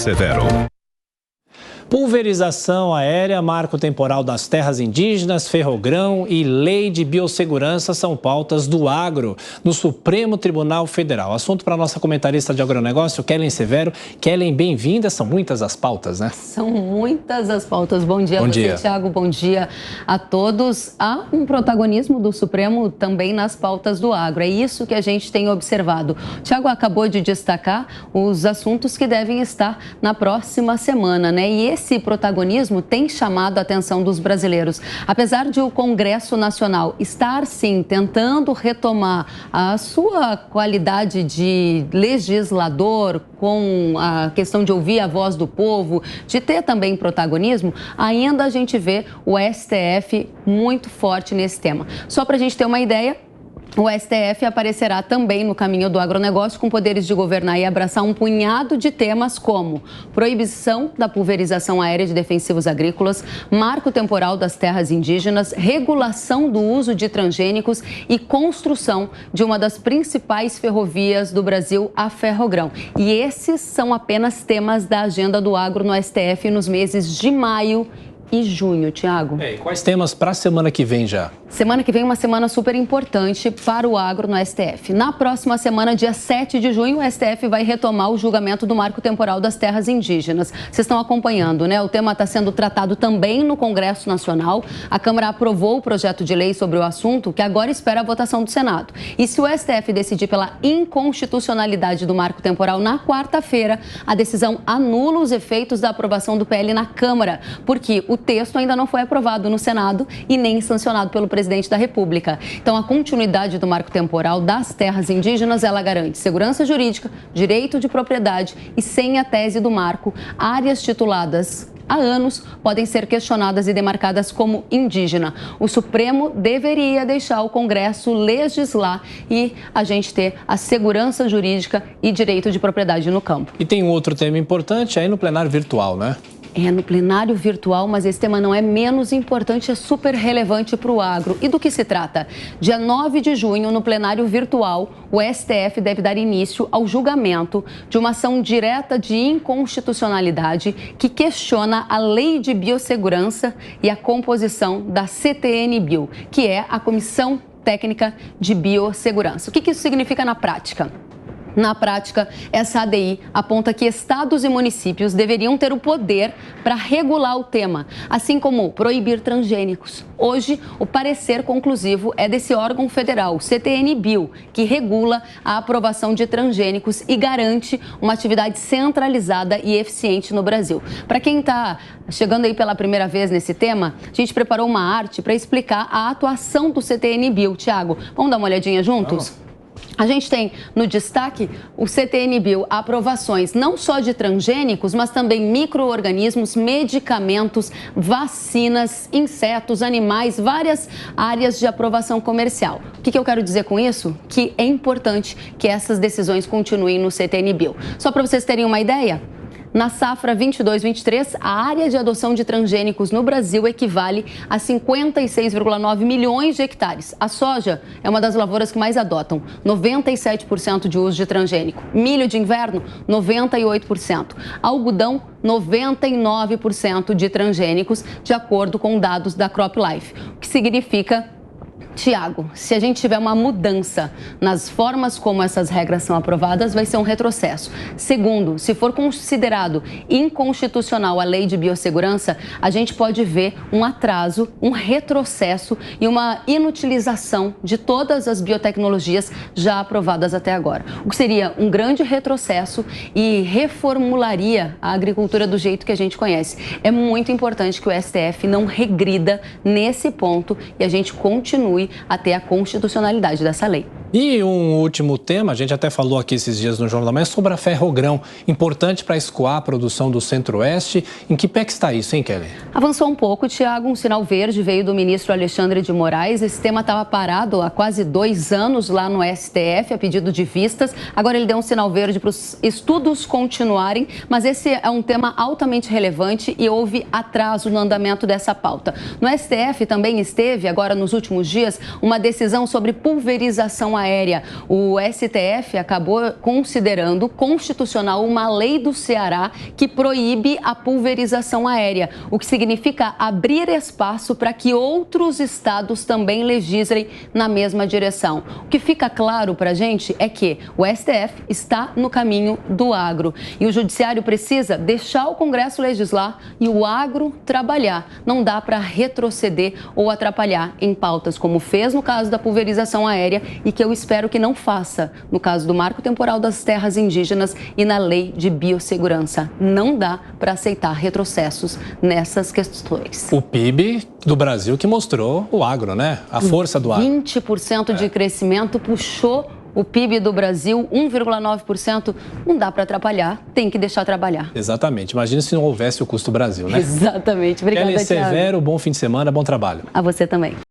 Severo. Pulverização aérea, marco temporal das terras indígenas, ferrogrão e lei de biossegurança são pautas do agro no Supremo Tribunal Federal. Assunto para a nossa comentarista de agronegócio, Kellen Severo. Kellen, bem-vinda. São muitas as pautas, né? São muitas as pautas. Bom dia a você, Thiago. Bom dia a todos. Há um protagonismo do Supremo também nas pautas do agro. É isso que a gente tem observado. O Thiago acabou de destacar os assuntos que devem estar na próxima semana, né? E esse protagonismo tem chamado a atenção dos brasileiros. Apesar de o Congresso Nacional estar, sim, tentando retomar a sua qualidade de legislador, com a questão de ouvir a voz do povo, de ter também protagonismo, ainda a gente vê o STF muito forte nesse tema. Só para a gente ter uma ideia, o STF aparecerá também no caminho do agronegócio com poderes de governar e abraçar um punhado de temas como proibição da pulverização aérea de defensivos agrícolas, marco temporal das terras indígenas, regulação do uso de transgênicos e construção de uma das principais ferrovias do Brasil, a Ferrogrão. E esses são apenas temas da agenda do agro no STF nos meses de maio e junho, Thiago. E quais temas para a semana que vem já? Semana que vem uma semana super importante para o agro no STF. Na próxima semana, dia 7 de junho, o STF vai retomar o julgamento do marco temporal das terras indígenas. Vocês estão acompanhando, né? O tema está sendo tratado também no Congresso Nacional. A Câmara aprovou o projeto de lei sobre o assunto, que agora espera a votação do Senado. E se o STF decidir pela inconstitucionalidade do marco temporal na quarta-feira, a decisão anula os efeitos da aprovação do PL na Câmara, porque o texto ainda não foi aprovado no Senado e nem sancionado pelo presidente da República. Então, a continuidade do marco temporal das terras indígenas, ela garante segurança jurídica, direito de propriedade e, sem a tese do marco, áreas tituladas há anos podem ser questionadas e demarcadas como indígena. O Supremo deveria deixar o Congresso legislar e a gente ter a segurança jurídica e direito de propriedade no campo. E tem um outro tema importante aí no plenário virtual, né? É no plenário virtual, mas esse tema não é menos importante, é super relevante para o agro. E do que se trata? Dia 9 de junho, no plenário virtual, o STF deve dar início ao julgamento de uma ação direta de inconstitucionalidade que questiona a Lei de Biossegurança e a composição da CTN-Bio, que é a Comissão Técnica de Biossegurança. O que isso significa na prática? Na prática, essa ADI aponta que estados e municípios deveriam ter o poder para regular o tema, assim como proibir transgênicos. Hoje, o parecer conclusivo é desse órgão federal, o CTN-Bio, que regula a aprovação de transgênicos e garante uma atividade centralizada e eficiente no Brasil. Para quem está chegando aí pela primeira vez nesse tema, a gente preparou uma arte para explicar a atuação do CTN-Bio. Tiago, vamos dar uma olhadinha juntos? A gente tem no destaque o CTN-Bio aprovações não só de transgênicos, mas também micro-organismos, medicamentos, vacinas, insetos, animais, várias áreas de aprovação comercial. O que eu quero dizer com isso? Que é importante que essas decisões continuem no CTN-Bio. Só para vocês terem uma ideia, na safra 22-23, a área de adoção de transgênicos no Brasil equivale a 56,9 milhões de hectares. A soja é uma das lavouras que mais adotam, 97% de uso de transgênico. Milho de inverno, 98%. Algodão, 99% de transgênicos, de acordo com dados da CropLife. O que significa, Tiago, se a gente tiver uma mudança nas formas como essas regras são aprovadas, vai ser um retrocesso. Segundo, se for considerado inconstitucional a Lei de Biossegurança, a gente pode ver um atraso, um retrocesso e uma inutilização de todas as biotecnologias já aprovadas até agora. O que seria um grande retrocesso e reformularia a agricultura do jeito que a gente conhece. É muito importante que o STF não regrida nesse ponto e a gente continue a ter a constitucionalidade dessa lei. E um último tema, a gente até falou aqui esses dias no Jornal da Manhã, sobre a Ferrogrão, importante para escoar a produção do Centro-Oeste. Em que pé que está isso, hein, Kelly? Avançou um pouco, Tiago, um sinal verde veio do ministro Alexandre de Moraes. Esse tema estava parado há quase 2 anos lá no STF, a pedido de vistas. Agora ele deu um sinal verde para os estudos continuarem, mas esse é um tema altamente relevante e houve atraso no andamento dessa pauta. No STF também esteve, agora nos últimos dias, uma decisão sobre pulverização aérea aérea. O STF acabou considerando constitucional uma lei do Ceará que proíbe a pulverização aérea, o que significa abrir espaço para que outros estados também legislem na mesma direção. O que fica claro para a gente é que o STF está no caminho do agro e o judiciário precisa deixar o Congresso legislar e o agro trabalhar. Não dá para retroceder ou atrapalhar em pautas como fez no caso da pulverização aérea e que eu espero que não faça no caso do Marco Temporal das Terras Indígenas e na Lei de Biossegurança. Não dá para aceitar retrocessos nessas questões. O PIB do Brasil que mostrou o agro, né? A força do agro. 20% de crescimento puxou o PIB do Brasil, 1,9%. Não dá para atrapalhar, tem que deixar trabalhar. Exatamente. Imagina se não houvesse o custo Brasil, né? Exatamente. Obrigada, Kelly Thiago. Severo, bom fim de semana, bom trabalho. A você também.